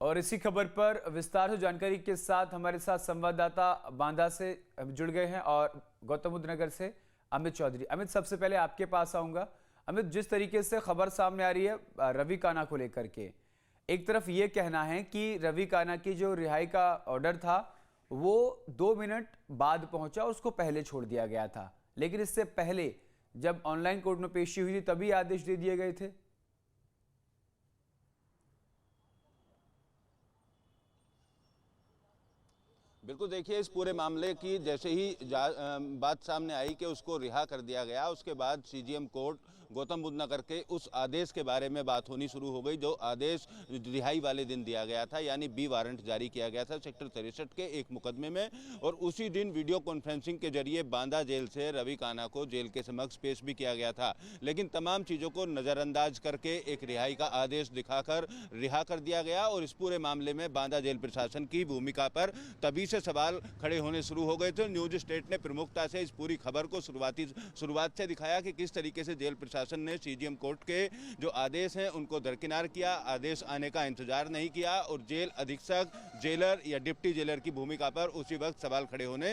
और इसी खबर पर विस्तार से जानकारी के साथ हमारे साथ संवाददाता बांदा से जुड़ गए हैं और गौतम बुद्ध नगर से अमित चौधरी। अमित, सबसे पहले आपके पास आऊंगा। अमित, जिस तरीके से खबर सामने आ रही है रवि काना को लेकर के, एक तरफ ये कहना है कि रवि काना की जो रिहाई का ऑर्डर था वो 2 मिनट बाद पहुंचा, उसको पहले छोड़ दिया गया था, लेकिन इससे पहले जब ऑनलाइन कोर्ट में पेशी हुई थी तभी आदेश दे दिए गए थे। बिल्कुल, देखिए इस पूरे मामले की जैसे ही बात सामने आई कि उसको रिहा कर दिया गया, उसके बाद सीजीएम कोर्ट गौतम बुद्ध नगर के उस आदेश के बारे में बात होनी शुरू हो गई जो आदेश रिहाई वाले दिन दिया गया था, यानी बी वारंट जारी किया गया था सेक्टर 63 के एक मुकदमे में। और उसी दिन वीडियो कॉन्फ्रेंसिंग के जरिए बांदा जेल से रवि काना को जेल के समक्ष पेश भी किया गया था, लेकिन तमाम चीज़ों को नज़रअंदाज करके एक रिहाई का आदेश दिखाकर रिहा कर दिया गया। और इस पूरे मामले में बांदा जेल प्रशासन की भूमिका पर तभी से सवाल खड़े होने शुरू हो गए थे। न्यूज स्टेट ने प्रमुखता से इस पूरी खबर को शुरुआत से दिखाया कि किस तरीके से जेल प्रशासन ने सीजीएम कोर्ट के जो आदेश हैं उनको दरकिनार किया, आदेश आने का इंतजार नहीं किया और जेल अधीक्षक, जेलर या डिप्टी जेलर की भूमिका पर उसी वक्त सवाल खड़े होने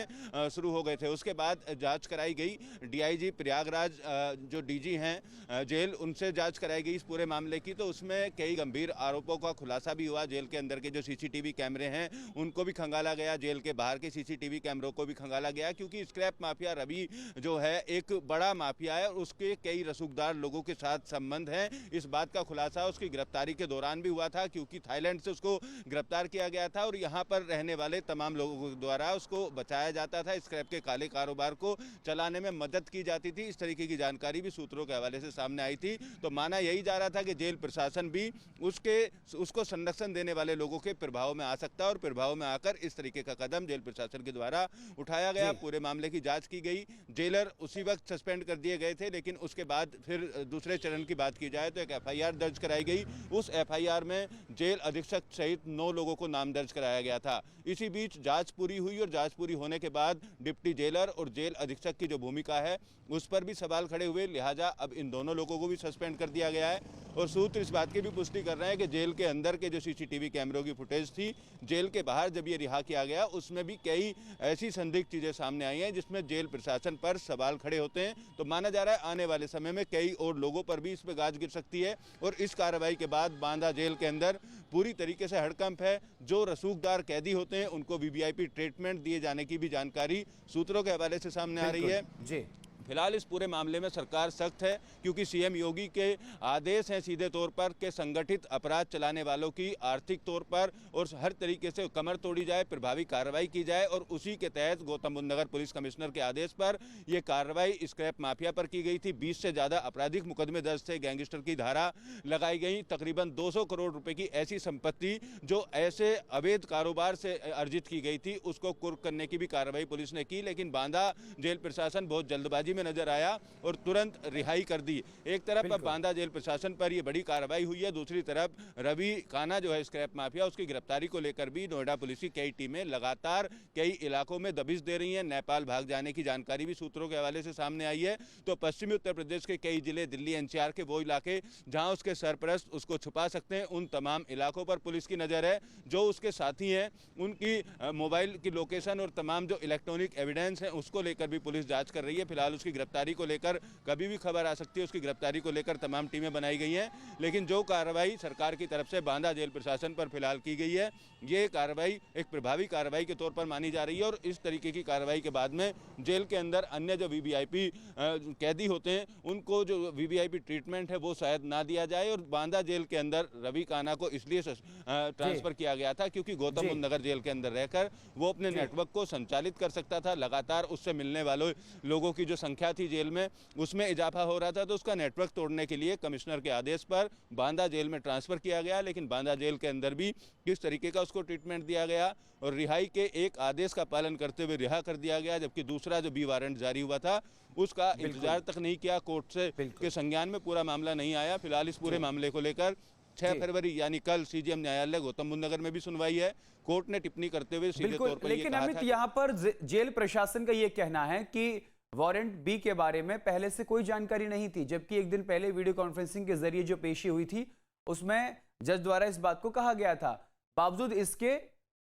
शुरू हो गए थे। उसके बाद जांच कराई गई, डीआईजी प्रयागराज जो डीजी हैं जेल, उनसे जांच कराई गई इस पूरे मामले की, तो उसमें कई गंभीर आरोपों का खुलासा भी हुआ। जेल के अंदर के जो सीसीटीवी कैमरे हैं उनको भी खंगाला गया, जेल के बाहर के सीसीटीवी कैमरों को भी खंगाला गया, क्योंकि स्क्रैप माफिया रवि जो है एक बड़ा माफिया है और उसके कई रसूखदार लोगों के साथ संबंध हैं। इस बात का खुलासा उसकी गिरफ्तारी के दौरान भी हुआ था, क्योंकि थाईलैंड से उसको गिरफ्तार किया गया था और यहाँ पर रहने वाले तमाम लोगों द्वारा उसको बचाया जाता था, स्क्रैप के काले कारोबार को चलाने में मदद की जाती थी। इस तरीके की जानकारी भी सूत्रों के हवाले से सामने आई थी। तो माना यही जा रहा था कि जेल प्रशासन भी उसको संरक्षण देने वाले लोगों के प्रभाव में आ सकता है और प्रभाव में आकर इस तरीके का कदम जेल प्रशासन के द्वारा उठाया गया। पूरे मामले की जांच की गई, जेलर उसी वक्त सस्पेंड कर दिए गए थे, लेकिन उसके बाद फिर दूसरे चरण की बात की जाए तो एक एफआईआर दर्ज कराई गई। उस एफआईआर में जेल अधीक्षक सहित 9 लोगों को नाम दर्ज कराया गया था। इसी बीच जांच पूरी हुई और जांच पूरी होने के बाद डिप्टी जेलर और जेल अधीक्षक की जो भूमिका है उस पर भी सवाल खड़े हुए, लिहाजा अब इन दोनों लोगों को भी सस्पेंड कर दिया गया है। और सूत्र इस बात की भी पुष्टि कर रहे हैं कि जेल के अंदर के जो सीसीटीवी कैमरों की फुटेज थी, जेल के बाहर जब ये रिहा किया गया उसमें भी कई ऐसी संदिग्ध चीजें सामने आई हैं जिसमें जेल प्रशासन पर सवाल खड़े होते हैं। तो माना जा रहा है आने वाले समय में कई और लोगों पर भी इस पर गाज गिर सकती है और इस कार्रवाई के बाद बांदा जेल के अंदर पूरी तरीके से हड़कंप है। जो रसूखदार कैदी होते हैं उनको वीवीआईपी ट्रीटमेंट दिए जाने की भी जानकारी सूत्रों के हवाले से सामने आ रही है। जी, फिलहाल इस पूरे मामले में सरकार सख्त है, क्योंकि सीएम योगी के आदेश हैं सीधे तौर पर कि संगठित अपराध चलाने वालों की आर्थिक तौर पर और हर तरीके से कमर तोड़ी जाए, प्रभावी कार्रवाई की जाए। और उसी के तहत गौतम बुद्ध नगर पुलिस कमिश्नर के आदेश पर यह कार्रवाई स्क्रैप माफिया पर की गई थी। 20 से ज़्यादा आपराधिक मुकदमे दर्ज थे, गैंगस्टर की धारा लगाई गई। तकरीबन 200 करोड़ रुपए की ऐसी संपत्ति जो ऐसे अवैध कारोबार से अर्जित की गई थी उसको कुर्क करने की भी कार्रवाई पुलिस ने की, लेकिन बांदा जेल प्रशासन बहुत जल्दबाजी में नजर आया और तुरंत रिहाई कर दी। एक तरफ अब बांदा जेल प्रशासन पर यह बड़ी कार्रवाई हुई है, दूसरी तरफ रवि काना जो है स्क्रैप माफिया, उसकी गिरफ्तारी को लेकर भी नोएडा पुलिस की कई टीमें लगातार कई इलाकों में दबिश दे रही हैं। नेपाल भाग जाने की जानकारी भी सूत्रों के हवाले से सामने आई है। तो पश्चिमी उत्तर प्रदेश के कई जिले, दिल्ली एनसीआर के वो इलाके जहां उसके सरपरस्त उसको छुपा सकते हैं, उन तमाम इलाकों पर पुलिस की नजर है। जो उसके साथी हैं उनकी मोबाइल की लोकेशन और तमाम जो इलेक्ट्रॉनिक एविडेंस है उसको लेकर भी पुलिस जांच कर रही है। फिलहाल उसकी गिरफ्तारी को लेकर कभी भी खबर आ सकती है, उसकी गिरफ्तारी को लेकर तमाम टीमें बनाई गई हैं। लेकिन जो कार्रवाई सरकार की तरफ से बांदा जेल प्रशासन पर फिलहाल की गई है, ये कार्रवाई एक प्रभावी कार्रवाई के तौर पर मानी जा रही है। और इस तरीके की कार्रवाई के बाद में जेल के अंदर अन्य जो वीवीआईपी कैदी होते हैं उनको जो वीवीआईपी ट्रीटमेंट है वो शायद ना दिया जाए। और बांदा जेल के अंदर रवि काना को इसलिए ट्रांसफर किया गया था क्योंकि गौतम बुद्ध नगर जेल के अंदर रहकर वो अपने नेटवर्क को संचालित कर सकता था। लगातार उससे मिलने वाले लोगों की जो संख्या थी जेल में उसमें इजाफा हो रहा था, तो उसका नेटवर्क तोड़ने के लिए कमिश्नर के आदेश पर बांदा जेल में ट्रांसफर किया गया। लेकिन बांदा जेल के अंदर भी किस तरीके का उसको ट्रीटमेंट दिया गया और रिहाई के एक आदेश का पालन करते हुए रिहा कर दिया गया, जबकि दूसरा जो बी वारंट जारी हुआ था उसका इंतजार तक नहीं किया, कोर्ट से के संज्ञान में पूरा मामला नहीं आया। फिलहाल इस पूरे मामले को लेकर 6 फरवरी यानी कल सीजीएम न्यायालय गौतम बुद्ध नगर में भी सुनवाई है। कोर्ट ने टिप्पणी करते हुए सीधे तौर पर लेकिन अमित, यहाँ पर जेल प्रशासन का ये कहना है कि वारंट बी के बारे में पहले से कोई जानकारी नहीं थी, जबकि एक दिन पहले वीडियो कॉन्फ्रेंसिंग के जरिए जो पेशी हुई थी उसमें जज द्वारा इस बात को कहा गया था बावजूद इसके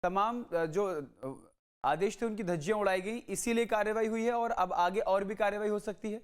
तमाम जो आदेश थे उनकी धज्जियां उड़ाई गई, इसीलिए कार्रवाई हुई है और अब आगे और भी कार्रवाई हो सकती है।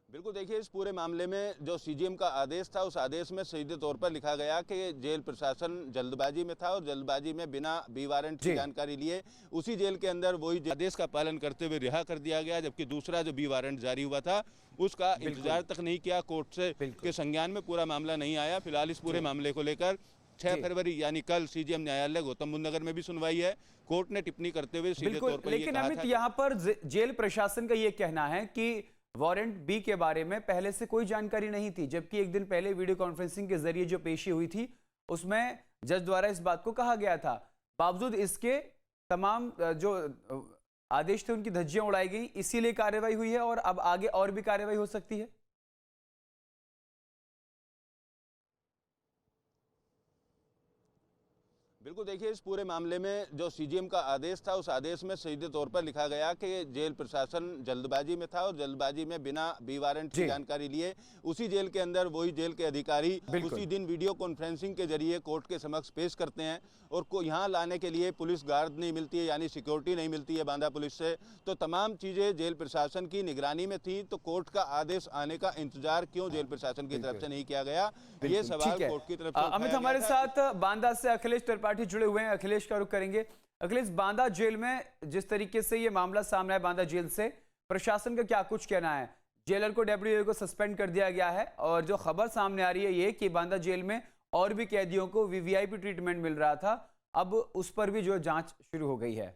बिल्कुल, देखिए इस पूरे मामले में जो सीजीएम का आदेश था, उस आदेश में सीधे तौर पर लिखा गया कि जेल प्रशासन जल्दबाजी में था और जल्दबाजी में बिना बी वारंट की जानकारी लिए उसी जेल के अंदर वही आदेश का पालन करते हुए रिहा कर दिया गया, जबकि दूसरा जो बी वारंट जारी हुआ था उसका इंतजार तक नहीं किया, कोर्ट से के संज्ञान में पूरा मामला नहीं आया। फिलहाल इस पूरे मामले को लेकर 6 फरवरी यानी कल सीजीएम न्यायालय गौतम बुद्ध नगर में भी सुनवाई है। कोर्ट ने टिप्पणी करते हुए सीधे तौर पर लेकिन अमित, यहाँ पर जेल प्रशासन का ये कहना है कि वारंट बी के बारे में पहले से कोई जानकारी नहीं थी, जबकि एक दिन पहले वीडियो कॉन्फ्रेंसिंग के जरिए जो पेशी हुई थी उसमें जज द्वारा इस बात को कहा गया था। बावजूद इसके तमाम जो आदेश थे उनकी धज्जियां उड़ाई गई, इसीलिए कार्रवाई हुई है और अब आगे और भी कार्रवाई हो सकती है। बिल्कुल, देखिए इस पूरे मामले में जो सीजीएम का आदेश था, उस आदेश में सीधे तौर पर लिखा गया कि जेल प्रशासन जल्दबाजी में था और जल्दबाजी में बिना बी वारंट की जानकारी लिए उसी जेल के अंदर वही जेल के अधिकारी उसी दिन वीडियो कॉन्फ्रेंसिंग के जरिए कोर्ट के समक्ष पेश करते हैं और को यहाँ लाने के लिए पुलिस गार्ड नहीं मिलती है, यानी सिक्योरिटी नहीं मिलती है बांदा पुलिस से। तो तमाम चीज़ें जेल प्रशासन की निगरानी में थी, तो कोर्ट का आदेश आने का इंतजार क्यों जेल प्रशासन की तरफ से नहीं किया गया, ये सवाल कोर्ट की तरफ से। अमित, हमारे साथ बांदा से अखिलेश त्रिपाठी जुड़े हुए हैं, अखिलेश का रुख करेंगे। अखिलेश, बांदा जेल में जिस तरीके से ये मामला सामने आया बांदा जेल से, प्रशासन का क्या कुछ कहना है? जेलर को डेप्यूटी जेलर को सस्पेंड कर दिया गया है और जो खबर सामने आ रही है ये कि बांदा जेल में और भी कैदियों को वीवीआईपी ट्रीटमेंट मिल रहा था, अब उस पर भी जो जांच शुरू हो गई है।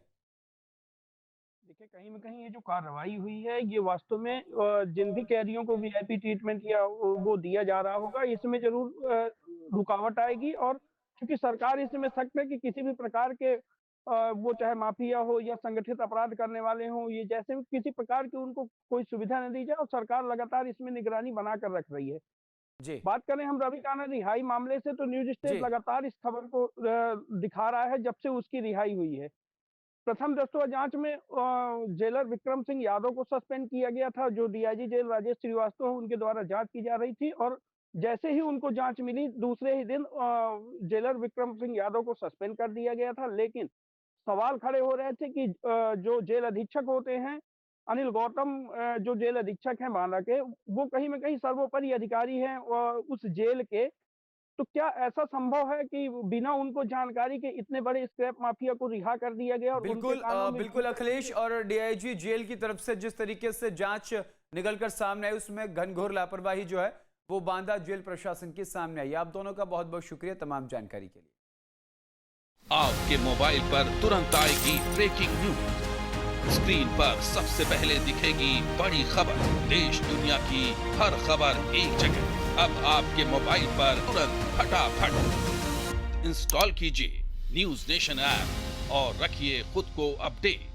देखिए, कहीं न कहीं ये जो कार्रवाई हुई है, ये वास्तव में जिन भी कैदियों को वीआईपी ट्रीटमेंट या वो दिया जा रहा होगा, इसमें ज़रूर रुकावट आएगी। और क्योंकि सरकार इसमें सख्त है कि किसी भी प्रकार के वो चाहे माफिया हो या संगठित अपराध करने वाले हों, ये जैसे भी किसी प्रकार की उनको कोई सुविधा न दी जाए, और सरकार लगातार इसमें निगरानी बनाकर रख रही है। बात करें हम रवि कान्हा रिहाई मामले से, तो न्यूज़ स्टेट लगातार इस खबर को दिखा रहा है जब से उसकी रिहाई हुई है। प्रथम दस्तुआ जांच में जेलर विक्रम सिंह यादव को सस्पेंड किया गया था, जो डीआईजी जेल राजेश श्रीवास्तव उनके द्वारा जांच की जा रही थी, और जैसे ही उनको जांच मिली दूसरे ही दिन जेलर विक्रम सिंह यादव को सस्पेंड कर दिया गया था। लेकिन सवाल खड़े हो रहे थे कि जो जेल अधीक्षक होते हैं अनिल गौतम, जो जेल अधीक्षक हैं बांदा के, वो कहीं न कहीं सर्वोपरि अधिकारी हैं उस जेल के। तो क्या ऐसा संभव है कि बिना उनको जानकारी के इतने बड़े स्क्रैप माफिया को रिहा कर दिया गया? और बिल्कुल अखिलेश, और डीआईजी जेल की तरफ से जिस तरीके से जांच निकलकर सामने आई उसमें घनघोर लापरवाही जो है वो बांदा जेल प्रशासन के सामने आई। आप दोनों का बहुत बहुत शुक्रिया तमाम जानकारी के लिए। आपके मोबाइल पर तुरंत आएगी ब्रेकिंग न्यूज, स्क्रीन पर सबसे पहले दिखेगी बड़ी खबर, देश दुनिया की हर खबर एक जगह। अब आपके मोबाइल पर तुरंत फटाफट इंस्टॉल कीजिए न्यूज़ नेशन ऐप और रखिए खुद को अपडेट।